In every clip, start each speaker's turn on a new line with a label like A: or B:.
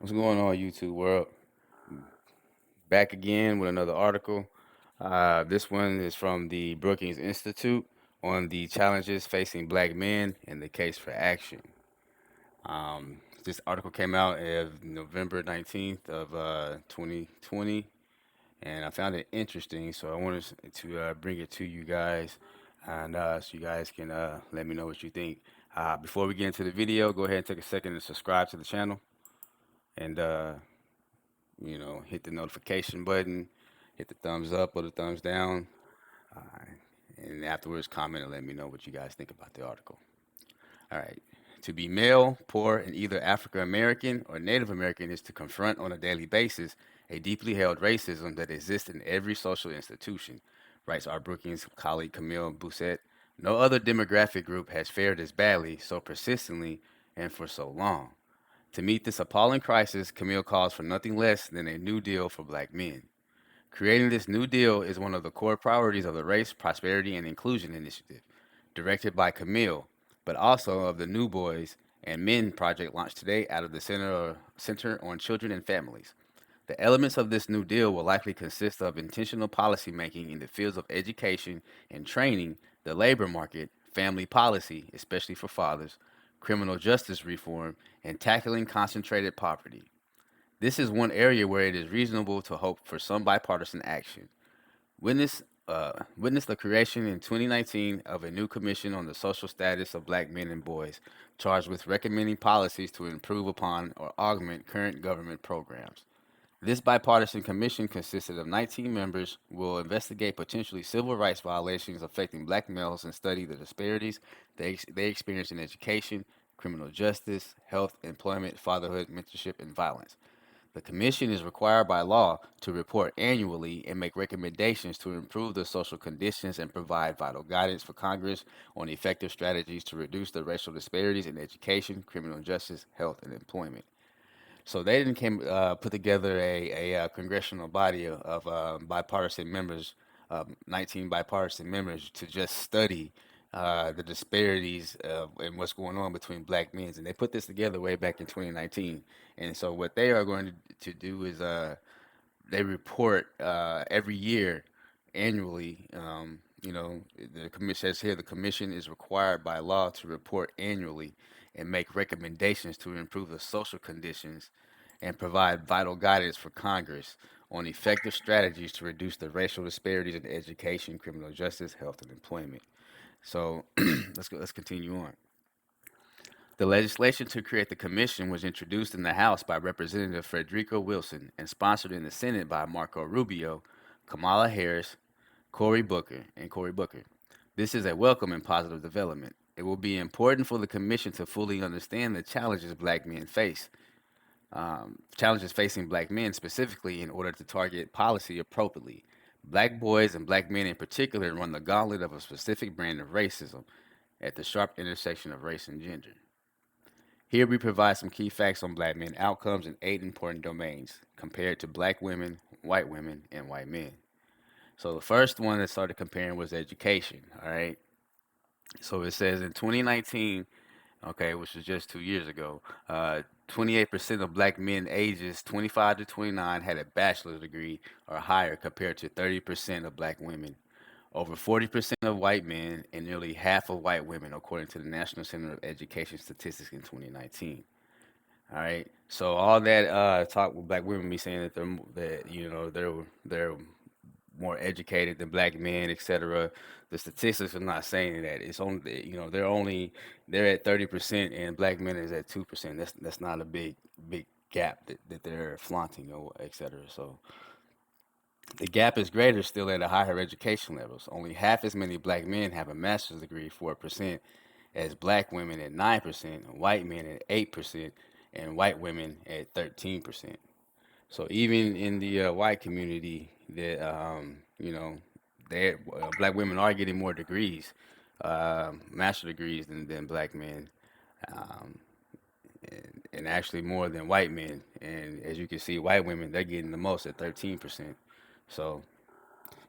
A: What's going on, YouTube world? Back again with another article. This one is from the Brookings Institute on the challenges facing black men and the case for action. This article came out of November 19th of 2020, and I found it interesting, so I wanted to bring it to you guys, and so you guys can let me know what you think. Before we get into the video, go ahead and take a second and subscribe to the channel, and hit the notification button, hit the thumbs up or the thumbs down, uh, and afterwards comment and let me know what you guys think about the article. All right. To be male, poor, and either African American or Native American is to confront on a daily basis a deeply held racism that exists in every social institution, writes our Brookings colleague Camille Bousset. No other demographic group has fared as badly, so persistently, and for so long. To meet this appalling crisis, Camille calls for nothing less than a new deal for black men. Creating this new deal is one of the core priorities of the Race, Prosperity, and Inclusion Initiative, directed by Camille, but also of the New Boys and Men project launched today out of the Center on Children and Families. The elements of this new deal will likely consist of intentional policymaking in the fields of education and training, the labor market, family policy, especially for fathers, criminal justice reform, and tackling concentrated poverty. This is one area where it is reasonable to hope for some bipartisan action. Witness the creation in 2019 of a new commission on the social status of black men and boys, charged with recommending policies to improve upon or augment current government programs. This bipartisan commission consisted of 19 members, will investigate potentially civil rights violations affecting black males and study the disparities they experience in education, criminal justice, health, employment, fatherhood, mentorship, and violence. The Commission is required by law to report annually and make recommendations to improve the social conditions and provide vital guidance for Congress on effective strategies to reduce the racial disparities in education, criminal justice, health, and employment. So they didn't put together a congressional body of bipartisan members, 19 bipartisan members, to just study the disparities and what's going on between black men. And they put this together way back in 2019. And so what they are going to do is they report every year, annually. The commission says here the commission is required by law to report annually and make recommendations to improve the social conditions and provide vital guidance for Congress on effective strategies to reduce the racial disparities in education, criminal justice, health, and employment. So let's continue on. The legislation to create the commission was introduced in the House by Representative Frederico Wilson and sponsored in the Senate by Marco Rubio, Kamala Harris, Cory Booker. This is a welcome and positive development. It will be important for the commission to fully understand the challenges black men face, challenges facing black men specifically in order to target policy appropriately. Black boys and black men in particular run the gauntlet of a specific brand of racism at the sharp intersection of race and gender. Here we provide some key facts on black men outcomes in 8 important domains compared to black women, and white men. So the first one that started comparing was education. All right. So it says in 2019, okay, which was just 2 years ago, 28% of black men ages 25 to 29 had a bachelor's degree or higher compared to 30% of black women. Over 40% of white men and nearly half of white women, according to the National Center of Education Statistics in 2019. All right. So all that talk with black women be saying that they're more educated than black men, etc. The statistics are not saying that. It's only they're at 30% and black men is at 2%. That's not a big gap that they're flaunting or etc. So the gap is greater still at the higher education levels. Only half as many black men have a master's degree, 4%, as black women at 9%, white men at 8%, and white women at 13%. So even in the white community, that black women are getting more degrees, master degrees than black men, um, and actually more than white men. And as you can see, white women they're getting the most at 13%. So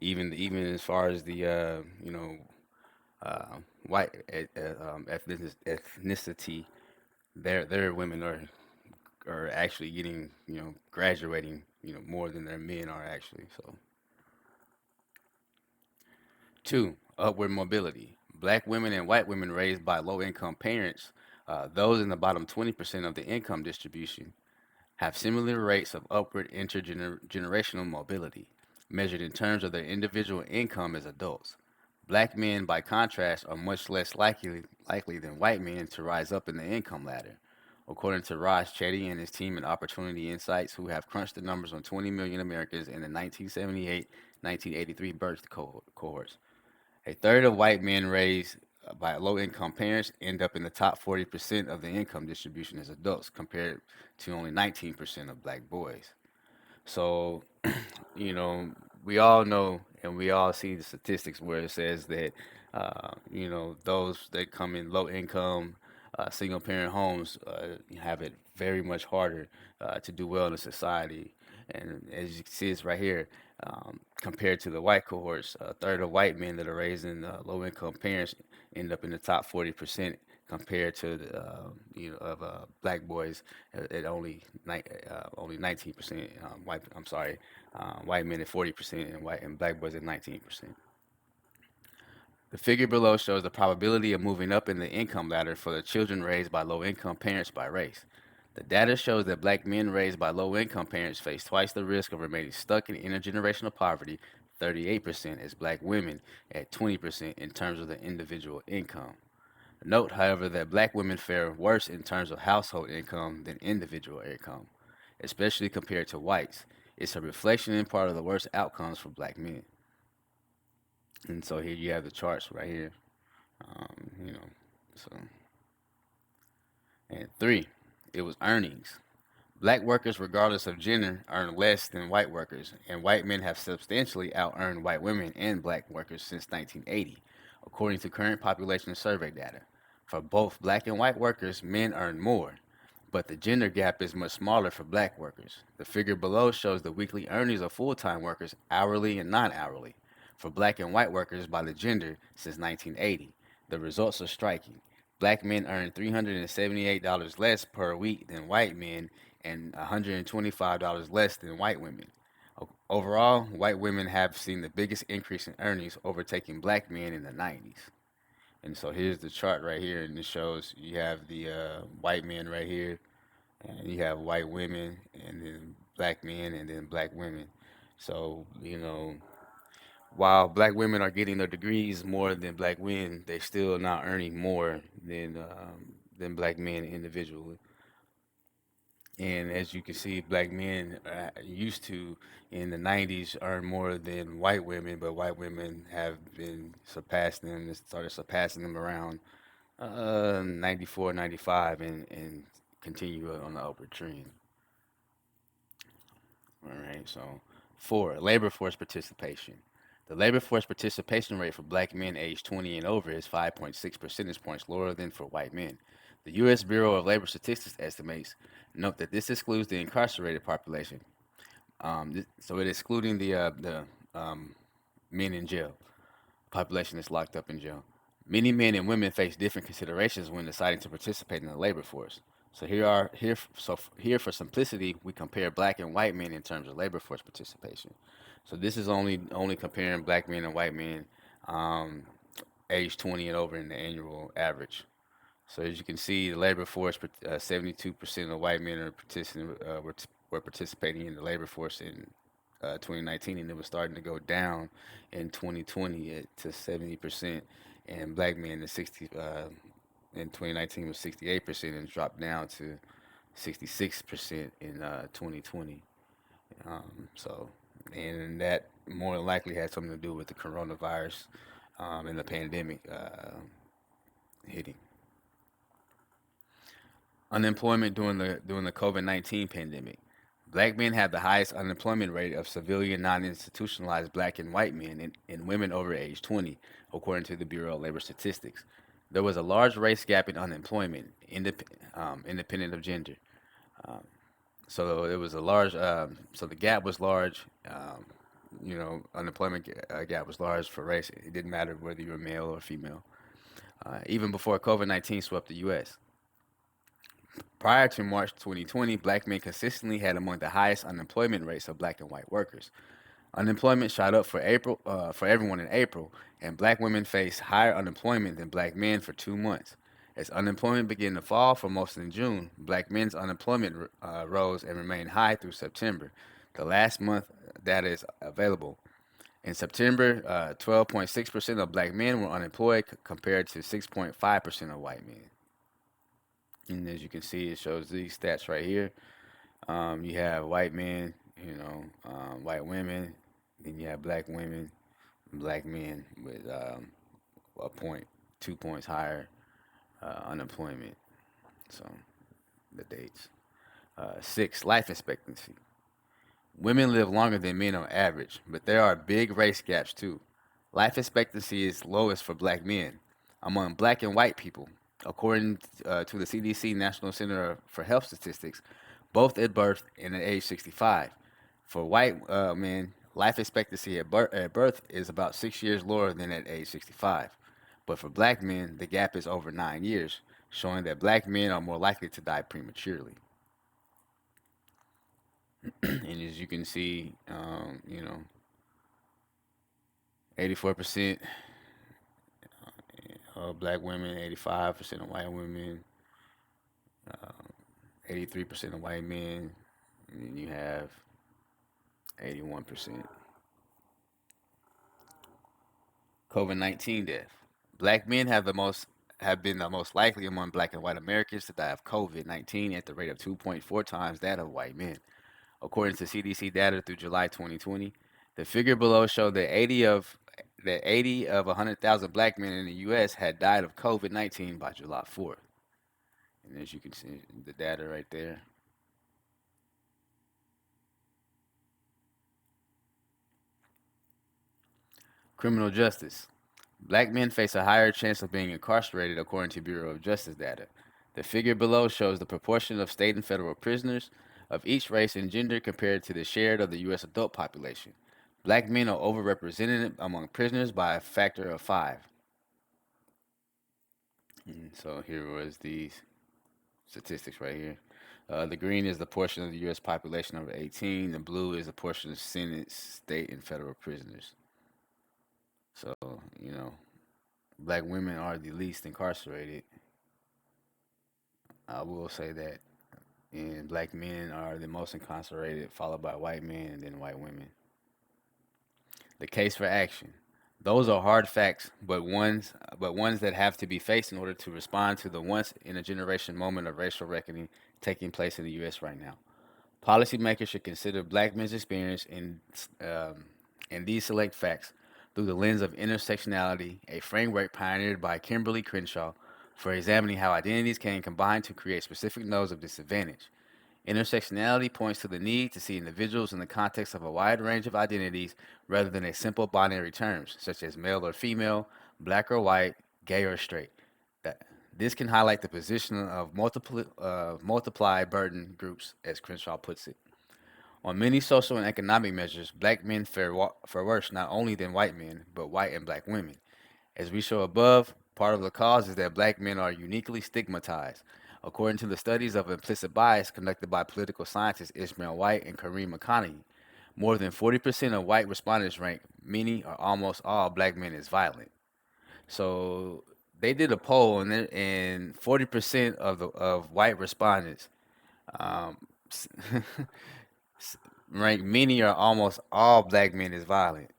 A: even as far as the white ethnicity, their women are are actually getting, graduating, more than their men are actually. So, two, upward mobility. Black women and white women raised by low-income parents, those in the bottom 20% of the income distribution, have similar rates of upward intergenerational mobility, measured in terms of their individual income as adults. Black men, by contrast, are much less likely than white men to rise up in the income ladder. According to Raj Chetty and his team at Opportunity Insights, who have crunched the numbers on 20 million Americans in the 1978 1983 birth cohorts, a third of white men raised by low income parents end up in the top 40% of the income distribution as adults, compared to only 19% of black boys. So, you know, we all know and we all see the statistics where it says that, those that come in low income, single parent homes have it very much harder to do well in the society. And as you can see, it's right here. Compared to the white cohorts, a third of white men that are raised in low income parents end up in the top 40% compared to the of black boys at only 19%. White, I'm sorry, white men at 40% and white and black boys at 19%. The figure below shows the probability of moving up in the income ladder for the children raised by low income parents by race. The data shows that black men raised by low income parents face twice the risk of remaining stuck in intergenerational poverty, 38%, as black women at 20% in terms of their individual income. Note, however, that black women fare worse in terms of household income than individual income, especially compared to whites. It's a reflection in part of the worst outcomes for black men. And so here you have the charts right here. Um, you know, so and three, it was earnings. Black workers, regardless of gender, earn less than white workers, and white men have substantially out-earned white women and black workers since 1980, according to current population survey data. For both black and white workers, men earn more, but the gender gap is much smaller for black workers. The figure below shows the weekly earnings of full-time workers, hourly and non-hourly, for black and white workers by the gender since 1980. The results are striking. Black men earn $378 less per week than white men and $125 less than white women. Overall, white women have seen the biggest increase in earnings, overtaking black men in the 90s. And so here's the chart right here, and it shows you have the white men right here, and you have white women, and then black men, and then black women. So, while black women are getting their degrees more than black men, they still not earning more than black men individually. And as you can see, black men used to in the 90s earn more than white women, but white women have been surpassing them and started surpassing them around 94, 95, and continue on the upward trend. All right, so four, labor force participation. The labor force participation rate for black men aged 20 and over is 5.6 percentage points lower than for white men. The U.S. Bureau of Labor Statistics estimates note that this excludes the incarcerated population. So it excluding the men in jail, population that's locked up in jail. Many men and women face different considerations when deciding to participate in the labor force. So here for simplicity, we compare black and white men in terms of labor force participation. So this is only comparing black men and white men um, age 20 and over in the annual average. So as you can see, the labor force, 72% of white men were participating in the labor force in 2019, and it was starting to go down in 2020 to 70%, and black men in 2019 was 68% and dropped down to 66% in 2020. So, and that more than likely had something to do with the coronavirus and the pandemic hitting. Unemployment during the COVID-19 pandemic. Black men have the highest unemployment rate of civilian non-institutionalized black and white men and women over age 20, according to the Bureau of Labor Statistics. There was a large race gap in unemployment, independent of gender. Um, so it was a large. So the gap was large. Unemployment gap was large for race. It didn't matter whether you were male or female. Even before COVID-19 swept the U.S. Prior to March 2020, black men consistently had among the highest unemployment rates of black and white workers. Unemployment shot up for everyone in April, and black women faced higher unemployment than black men for 2 months. As unemployment began to fall for most in June, black men's unemployment rose and remained high through September, the last month data is available. In September, 12.6% of black men were unemployed compared to 6.5% of white men. And as you can see, it shows these stats right here. You have white men, white women, then you have black women, black men with a point, 2 points higher unemployment. So the dates. Six, life expectancy. Women live longer than men on average, but there are big race gaps too. Life expectancy is lowest for black men. Among black and white people, according to the CDC National Center for Health Statistics, both at birth and at age 65. For white men, life expectancy at birth is about 6 years lower than at age 65. But for black men, the gap is over 9 years, showing that black men are more likely to die prematurely. And as you can see, 84% of black women, 85% of white women, 83% of white men, and then you have 81%. COVID-19 death. Black men have been the most likely among black and white Americans to die of COVID-19 at the rate of 2.4 times that of white men. According to CDC data through July 2020, the figure below showed that 80 of 100,000 black men in the U.S. had died of COVID-19 by July 4th. And as you can see, the data right there. Criminal justice. Black men face a higher chance of being incarcerated according to Bureau of Justice data. The figure below shows the proportion of state and federal prisoners of each race and gender compared to the share of the U.S. adult population. Black men are overrepresented among prisoners by a factor of 5. So here was the statistics right here. The green is the portion of the U.S. population over 18. The blue is the portion of Senate, state, and federal prisoners. So, you know, black women are the least incarcerated. I will say that. And black men are the most incarcerated, followed by white men and then white women. The case for action. Those are hard facts, but ones that have to be faced in order to respond to the once in a generation moment of racial reckoning taking place in the U.S. right now. Policymakers should consider black men's experience in these select facts through the lens of intersectionality, a framework pioneered by Kimberly Crenshaw for examining how identities can combine to create specific nodes of disadvantage. Intersectionality points to the need to see individuals in the context of a wide range of identities rather than a simple binary terms, such as male or female, black or white, gay or straight. That this can highlight the position of multiply burden groups, as Crenshaw puts it. On many social and economic measures, black men fare worse not only than white men, but white and black women. As we show above, part of the cause is that black men are uniquely stigmatized. According to the studies of implicit bias conducted by political scientists Ishmael White and Kareem McConaughey, more than 40% of white respondents rank many or almost all black men as violent. So they did a poll, and 40% of white respondents um, rank many or almost all black men as violent.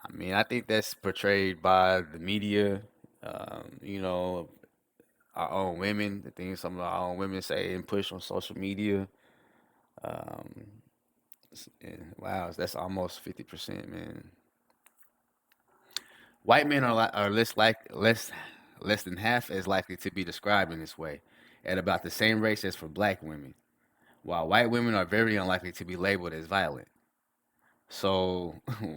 A: I mean, I think that's portrayed by the media, you know, our own women, the things some of our own women say and push on social media. Um, and wow, that's almost 50%, man. White men are less than half as likely to be described in this way, at about the same rates as for black women, while white women are very unlikely to be labeled as violent. So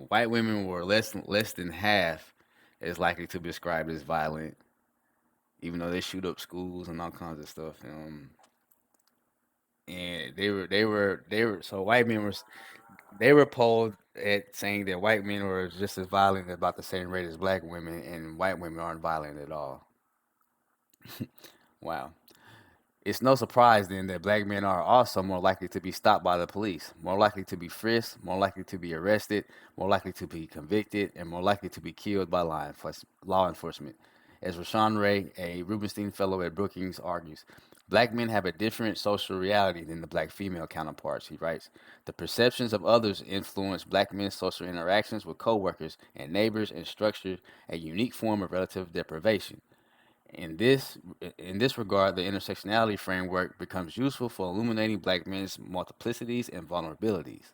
A: white women were less than half as likely to be described as violent, even though they shoot up schools and all kinds of stuff. And they were so white men were they were polled at saying that white men were just as violent at about the same rate as black women, and white women aren't violent at all. Wow. It's no surprise then that black men are also more likely to be stopped by the police, more likely to be frisked, more likely to be arrested, more likely to be convicted, and more likely to be killed by law enforcement. As Rashawn Ray, a Rubenstein Fellow at Brookings, argues, black men have a different social reality than the black female counterparts, he writes. The perceptions of others influence black men's social interactions with coworkers and neighbors and structure a unique form of relative deprivation. In this in this regard, the intersectionality framework becomes useful for illuminating black men's multiplicities and vulnerabilities.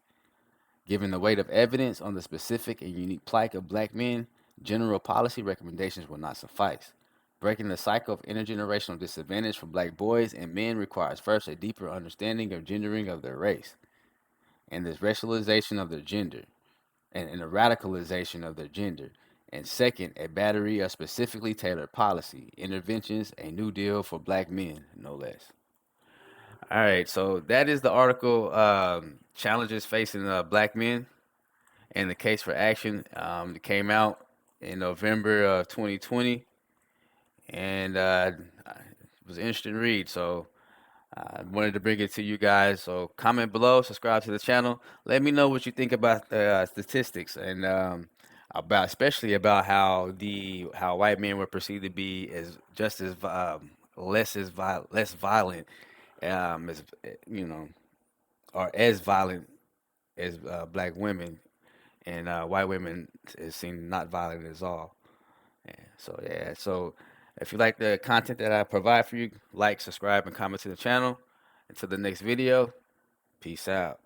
A: Given the weight of evidence on the specific and unique plight of black men, general policy recommendations will not suffice. Breaking the cycle of intergenerational disadvantage for black boys and men requires first a deeper understanding of gendering of their race and this racialization of their gender and the radicalization of their gender. And second, a battery of specifically tailored policy, interventions, a new deal for black men, no less. All right, so that is the article, Challenges Facing Black Men and the Case for Action. It came out in November of 2020, and it was an interesting read. So I wanted to bring it to you guys. So comment below, subscribe to the channel. Let me know what you think about the statistics and about, especially about how white men were perceived to be as just as less violent, as you know, or as violent as black women, and white women is seen not violent at all. So if you like the content that I provide for you, like, subscribe, and comment to the channel. Until the next video, peace out.